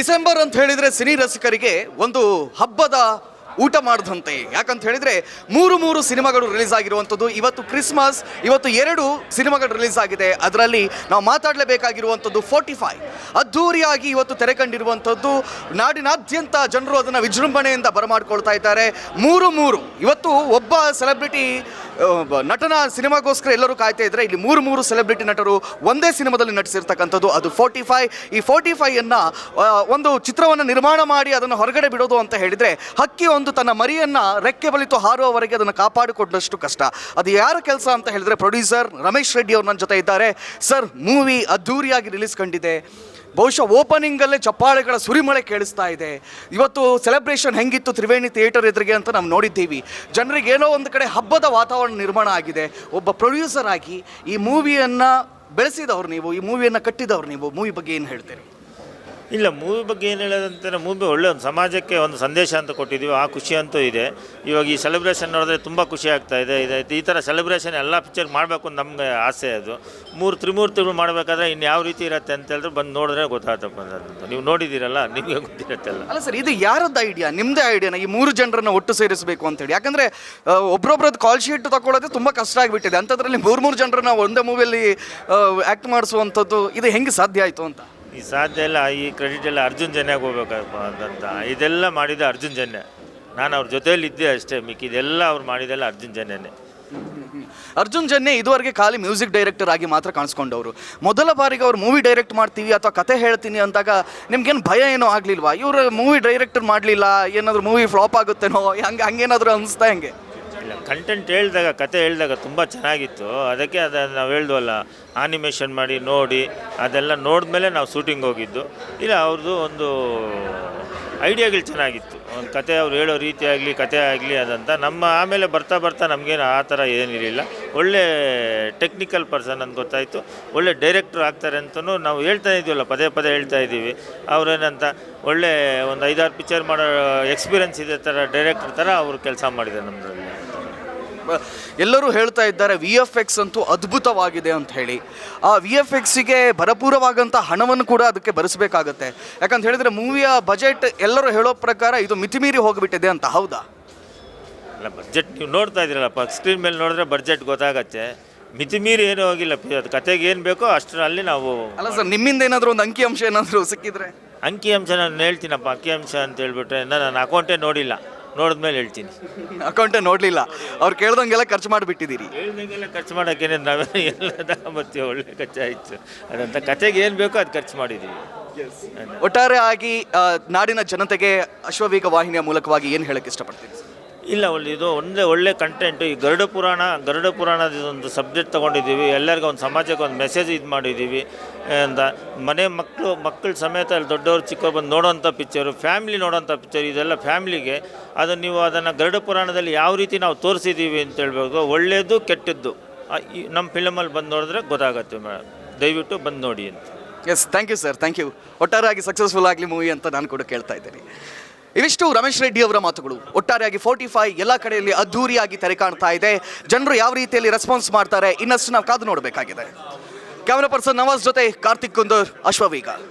December ಅಂತ ಹೇಳಿದರೆ cine ರಸಿಕರಿಗೆ ಒಂದು ಹಬ್ಬದ ಊಟ ಮಾಡಿದಂತೆ. ಯಾಕಂತ ಹೇಳಿದರೆ ಮೂರು ಸಿನಿಮಾಗಳು ರಿಲೀಸ್ ಆಗಿರುವಂಥದ್ದು. ಇವತ್ತು ಕ್ರಿಸ್ಮಸ್, ಇವತ್ತು 2 ಸಿನಿಮಾಗಳು ರಿಲೀಸ್ ಆಗಿದೆ. ಅದರಲ್ಲಿ ನಾವು ಮಾತಾಡಲೇಬೇಕಾಗಿರುವಂಥದ್ದು 45 ಅದ್ಧೂರಿಯಾಗಿ ಇವತ್ತು ತೆರೆ ಕಂಡಿರುವಂಥದ್ದು. ನಾಡಿನಾದ್ಯಂತ ಜನರು ಅದನ್ನು ವಿಜೃಂಭಣೆಯಿಂದ ಬರಮಾಡ್ಕೊಳ್ತಾ ಇದ್ದಾರೆ. ಮೂರು ಇವತ್ತು ಒಬ್ಬ ಸೆಲೆಬ್ರಿಟಿ ನಟನ ಸಿನಿಮಾಗೋಸ್ಕರ ಎಲ್ಲರೂ ಕಾಯ್ತಾ ಇದ್ದಾರೆ. ಇಲ್ಲಿ ಮೂರು ಸೆಲೆಬ್ರಿಟಿ ನಟರು ಒಂದೇ ಸಿನಿಮಾದಲ್ಲಿ ನಟಿಸಿರ್ತಕ್ಕಂಥದ್ದು. ಅದು 45. ಈ 45 ಒಂದು ಚಿತ್ರವನ್ನು ನಿರ್ಮಾಣ ಮಾಡಿ ಅದನ್ನು ಹೊರಗಡೆ ಬಿಡೋದು ಅಂತ ಹೇಳಿದರೆ ಹಕ್ಕಿ ಒಂದು ತನ್ನ ಮರಿಯನ್ನು ರೆಕ್ಕೆ ಬಲಿತು ಹಾರುವವರೆಗೆ ಅದನ್ನು ಕಾಪಾಡಿಕೊಂಡಷ್ಟು ಕಷ್ಟ. ಅದು ಯಾರ ಕೆಲಸ ಅಂತ ಹೇಳಿದ್ರೆ ಪ್ರೊಡ್ಯೂಸರ್ ರಮೇಶ್ ರೆಡ್ಡಿ ಅವರು ನನ್ನ ಜೊತೆ ಇದ್ದಾರೆ. ಸರ್, ಮೂವಿ ಅದ್ಧೂರಿಯಾಗಿ ರಿಲೀಸ್ ಕಂಡಿದೆ. ಬಹುಶಃ ಓಪನಿಂಗಲ್ಲೇ ಚಪ್ಪಾಳೆಗಳ ಸುರಿಮಳೆ ಕೇಳಿಸ್ತಾ ಇದೆ. ಇವತ್ತು ಸೆಲೆಬ್ರೇಷನ್ ಹೆಂಗಿತ್ತು ತ್ರಿವೇಣಿ ಥಿಯೇಟರ್ ಎದುರಿಗೆ ಅಂತ ನಾವು ನೋಡಿದ್ದೀವಿ. ಜನರಿಗೆ ಏನೋ ಒಂದು ಕಡೆ ಹಬ್ಬದ ವಾತಾವರಣ ನಿರ್ಮಾಣ ಆಗಿದೆ. ಒಬ್ಬ ಪ್ರೊಡ್ಯೂಸರ್ ಆಗಿ ಈ ಮೂವಿಯನ್ನು ಬೆಳೆಸಿದವ್ರು ನೀವು, ಈ ಮೂವಿಯನ್ನು ಕಟ್ಟಿದವ್ರು ನೀವು, ಮೂವಿ ಬಗ್ಗೆ ಏನು ಹೇಳ್ತೀರಿ? ಇಲ್ಲ, ಮೂವಿ ಬಗ್ಗೆ ಏನು ಹೇಳೋದಂತಾರೆ, ಮೂವಿ ಒಳ್ಳೆ ಒಂದು ಸಮಾಜಕ್ಕೆ ಒಂದು ಸಂದೇಶ ಅಂತ ಕೊಟ್ಟಿದ್ದೀವಿ. ಆ ಖುಷಿ ಅಂತೂ ಇದೆ. ಇವಾಗ ಈ ಸೆಲೆಬ್ರೇಷನ್ ನೋಡಿದ್ರೆ ತುಂಬ ಖುಷಿ ಆಗ್ತಾ ಇದೆ. ಈ ಥರ ಸೆಲೆಬ್ರೇಷನ್ ಎಲ್ಲ ಪಿಕ್ಚರ್ ಮಾಡಬೇಕು ಅಂತ ನಮಗೆ ಆಸೆ. ಅದು ತ್ರಿಮೂರ್ತಿಗಳು ಮಾಡಬೇಕಾದ್ರೆ ಇನ್ನು ಯಾವ ರೀತಿ ಇರುತ್ತೆ ಅಂತ ಹೇಳಿದ್ರೆ ಬಂದು ನೋಡಿದ್ರೆ ಗೊತ್ತಾಗ್ತಪ್ಪ. ನೀವು ನೋಡಿದ್ದೀರಲ್ಲ, ನಿಮಗೆ ಗೊತ್ತಿರತ್ತಲ್ಲ. ಅಲ್ಲ ಸರ್, ಇದು ಯಾರದ್ದು ಐಡಿಯಾ? ನಿಮ್ಮದೇ ಐಡಿಯಾನ ಈ 3 ಜನರನ್ನು ಒಟ್ಟು ಸೇರಿಸಬೇಕು ಅಂತೇಳಿ? ಯಾಕಂದರೆ ಒಬ್ಬರೊಬ್ಬರದ್ದು ಕಾಲ್ ಶೀಟ್ ತಗೊಳ್ಳೋದೇ ತುಂಬ ಕಷ್ಟ ಆಗಿಬಿಟ್ಟಿದೆ. ಅಂಥದ್ರಲ್ಲಿ 3 ಜನರನ್ನ ಒಂದೇ ಮೂವಿಯಲ್ಲಿ ಆ್ಯಕ್ಟ್ ಮಾಡಿಸುವಂಥದ್ದು ಇದು ಹೆಂಗೆ ಸಾಧ್ಯ ಆಯಿತು ಅಂತ? ಈ ಸಾಧ್ಯ ಇಲ್ಲ. ಈ ಕ್ರೆಡಿಟ್ ಎಲ್ಲ ಅರ್ಜುನ್ ಜನ್ಯಾಗೆ ಹೋಗ್ಬೇಕಪ್ಪ ಅಂತ. ಇದೆಲ್ಲ ಮಾಡಿದ ಅರ್ಜುನ್ ಜನ್ಯ. ನಾನು ಅವ್ರ ಜೊತೆಯಲ್ಲಿ ಇದ್ದೆ ಅಷ್ಟೇ. ಮಿಕ್ಕಿದೆಲ್ಲ ಅವ್ರು ಮಾಡಿದೆಲ್ಲ ಅರ್ಜುನ್ ಜನ್ಯನೇ. ಅರ್ಜುನ್ ಜನ್ಯ ಇದುವರೆಗೆ ಖಾಲಿ ಮ್ಯೂಸಿಕ್ ಡೈರೆಕ್ಟರ್ ಆಗಿ ಮಾತ್ರ ಕಾಣಿಸ್ಕೊಂಡವರು. ಮೊದಲ ಬಾರಿಗೆ ಅವ್ರು ಮೂವಿ ಡೈರೆಕ್ಟ್ ಮಾಡ್ತೀವಿ ಅಥವಾ ಕತೆ ಹೇಳ್ತೀನಿ ಅಂದಾಗ ನಿಮ್ಗೇನು ಭಯ ಏನೋ ಆಗಲಿಲ್ವಾ? ಇವರು ಮೂವಿ ಡೈರೆಕ್ಟರ್ ಮಾಡಲಿಲ್ಲ, ಏನಾದರೂ ಮೂವಿ ಫ್ಲಾಪ್ ಆಗುತ್ತೇನೋ ಹಂಗೇನಾದರೂ ಅನಿಸ್ತಾ? ಹೆಂಗೆ? ಇಲ್ಲ, ಕಂಟೆಂಟ್ ಹೇಳಿದಾಗ, ಕತೆ ಹೇಳಿದಾಗ ತುಂಬ ಚೆನ್ನಾಗಿತ್ತು. ಅದಕ್ಕೆ ಅದನ್ನು ನಾವು ಹೇಳ್ದವಲ್ಲ, ಆನಿಮೇಷನ್ ಮಾಡಿ ನೋಡಿ ಅದೆಲ್ಲ ನೋಡಿದ್ಮೇಲೆ ನಾವು ಶೂಟಿಂಗ್ ಹೋಗಿದ್ದು. ಇಲ್ಲ, ಅವ್ರದ್ದು ಒಂದು ಐಡಿಯಾಗಳು ಚೆನ್ನಾಗಿತ್ತು. ಒಂದು ಕತೆ ಅವ್ರು ಹೇಳೋ ರೀತಿ ಆಗಲಿ, ಕತೆ ಆಗಲಿ ಅದಂತ. ನಮ್ಮ ಆಮೇಲೆ ಬರ್ತಾ ನಮಗೇನು ಆ ಥರ ಏನಿರಲಿಲ್ಲ. ಒಳ್ಳೆ ಟೆಕ್ನಿಕಲ್ ಪರ್ಸನ್ ಅಂತ ಗೊತ್ತಾಯಿತು. ಒಳ್ಳೆ ಡೈರೆಕ್ಟ್ರ್ ಆಗ್ತಾರೆ ಅಂತಲೂ ನಾವು ಹೇಳ್ತಾ ಇದ್ದೀವಲ್ಲ, ಪದೇ ಹೇಳ್ತಾ ಇದ್ದೀವಿ. ಅವರೇನಂತ ಒಳ್ಳೆ ಒಂದು 5-6 ಪಿಕ್ಚರ್ ಮಾಡೋ ಎಕ್ಸ್ಪೀರಿಯನ್ಸ್ ಇದೆ ಥರ ಡೈರೆಕ್ಟ್ರ್ ಥರ ಅವರು ಕೆಲಸ ಮಾಡಿದ್ದಾರೆ ನಮ್ಮದ್ರಲ್ಲಿ. ಎಲ್ಲರೂ ಹೇಳ್ತಾ ಇದ್ದಾರೆ VFX ಅಂತೂ ಅದ್ಭುತವಾಗಿದೆ ಅಂತ ಹೇಳಿ. ಆ VFXಗೆ ಭರಪೂರವಾದಂಥ ಹಣವನ್ನು ಕೂಡ ಅದಕ್ಕೆ ಭರಿಸಬೇಕಾಗತ್ತೆ. ಯಾಕಂತ ಹೇಳಿದರೆ ಮೂವಿಯ ಬಜೆಟ್ ಎಲ್ಲರೂ ಹೇಳೋ ಪ್ರಕಾರ ಇದು ಮಿತಿಮೀರಿ ಹೋಗಿಬಿಟ್ಟಿದೆ ಅಂತ. ಹೌದಾ? ಅಲ್ಲ, ಬಡ್ಜೆಟ್ ನೀವು ನೋಡ್ತಾ ಇದ್ದೀರಲ್ಲಪ್ಪ, ಸ್ಕ್ರೀನ್ ಮೇಲೆ ನೋಡಿದ್ರೆ ಬಡ್ಜೆಟ್ ಗೊತ್ತಾಗತ್ತೆ. ಮಿತಿಮೀರಿ ಏನೂ ಹೋಗಿಲ್ಲ. ಅದು ಕತೆಗೆ ಏನು ಬೇಕೋ ಅಷ್ಟರಲ್ಲಿ ನಾವು. ಅಲ್ಲ ಸರ್, ನಿಮ್ಮಿಂದ ಏನಾದರೂ ಒಂದು ಅಂಕಿಅಂಶ ಏನಾದರೂ ಸಿಕ್ಕಿದ್ರೆ? ಅಂಕಿಅಂಶ ನಾನು ಹೇಳ್ತೀನಪ್ಪ. ಅಂಕಿಅಂಶ ಅಂತ ಹೇಳ್ಬಿಟ್ರೆ ನಾನು ಅಕೌಂಟೇ ನೋಡಿಲ್ಲ, ನೋಡಿದ್ಮೇಲೆ ಹೇಳ್ತೀನಿ. ಅಕೌಂಟೇ ನೋಡಲಿಲ್ಲ, ಅವ್ರು ಕೇಳ್ದಂಗೆಲ್ಲ ಖರ್ಚು ಮಾಡಿಬಿಟ್ಟಿದ್ದೀರಿ? ಹೇಳ್ದಂಗೆಲ್ಲ ಖರ್ಚು ಮಾಡೋಕ್ಕೇನೆ ನಾವೇ ಎಲ್ಲ ಬರ್ತೀವಿ. ಒಳ್ಳೆ ಖರ್ಚಾಯಿತು. ಅದಂತ ಕತೆಗೆ ಏನು ಬೇಕೋ ಅದು ಖರ್ಚು ಮಾಡಿದ್ದೀವಿ. ಒಟ್ಟಾರೆ ಆಗಿ ನಾಡಿನ ಜನತೆಗೆ ಅಶ್ವವೇಗ ವಾಹಿನಿಯ ಮೂಲಕವಾಗಿ ಏನು ಹೇಳಕ್ಕೆ ಇಷ್ಟಪಡ್ತೀನಿ? ಇಲ್ಲ, ಇದು ಒಳ್ಳೆ ಕಂಟೆಂಟು. ಈ ಗರುಡ ಪುರಾಣದ ಒಂದು ಸಬ್ಜೆಕ್ಟ್ ತೊಗೊಂಡಿದ್ದೀವಿ. ಎಲ್ಲರಿಗೂ ಒಂದು ಸಮಾಜಕ್ಕೆ ಒಂದು ಮೆಸೇಜ್ ಇದು ಮಾಡಿದ್ದೀವಿ ಅಂತ. ಮಕ್ಕಳು ಸಮೇತ ಅಲ್ಲಿ ದೊಡ್ಡವರು ಚಿಕ್ಕವ್ರು ಬಂದು ನೋಡೋವಂಥ ಪಿಕ್ಚರು, ಫ್ಯಾಮಿಲಿ ನೋಡೋವಂಥ ಪಿಕ್ಚರ್. ಇದೆಲ್ಲ ಫ್ಯಾಮಿಲಿಗೆ. ನೀವು ಅದನ್ನು ಗರುಡ ಪುರಾಣದಲ್ಲಿ ಯಾವ ರೀತಿ ನಾವು ತೋರಿಸಿದ್ದೀವಿ ಅಂತ ಹೇಳ್ಬೇಕು. ಒಳ್ಳೆಯದು ಕೆಟ್ಟದ್ದು ನಮ್ಮ ಫಿಲಮಲ್ಲಿ ಬಂದು ನೋಡಿದ್ರೆ ಗೊತ್ತಾಗುತ್ತೆ. ದಯವಿಟ್ಟು ಬಂದು ನೋಡಿ ಅಂತ. Yes, thank you sir, thank you. ಒಟ್ಟಾರೆಯಾಗಿ ಸಕ್ಸಸ್ಫುಲ್ ಆಗಲಿ ಮೂವಿ ಅಂತ ನಾನು ಕೂಡ ಕೇಳ್ತಾ ಇದ್ದೀನಿ. ಇವಿಷ್ಟು ರಮೇಶ್ ರೆಡ್ಡಿ ಅವರ ಮಾತುಗಳು. ಒಟ್ಟಾರೆಯಾಗಿ 45 ಎಲ್ಲ ಕಡೆಯಲ್ಲಿ ಅದ್ಧೂರಿಯಾಗಿ ತೆರೆ ಕಾಣ್ತಾ ಇದೆ. ಜನರು ಯಾವ ರೀತಿಯಲ್ಲಿ ರೆಸ್ಪಾನ್ಸ್ ಮಾಡ್ತಾರೆ ಇನ್ನಷ್ಟು ನಾವು ಕಾದು ನೋಡಬೇಕಾಗಿದೆ. ಕ್ಯಾಮರಾ ಪರ್ಸನ್ ನವಾಜ್ ಜೊತೆ ಕಾರ್ತಿಕ್ ಕುಂದೂರ್, ಅಶ್ವವೇಗ.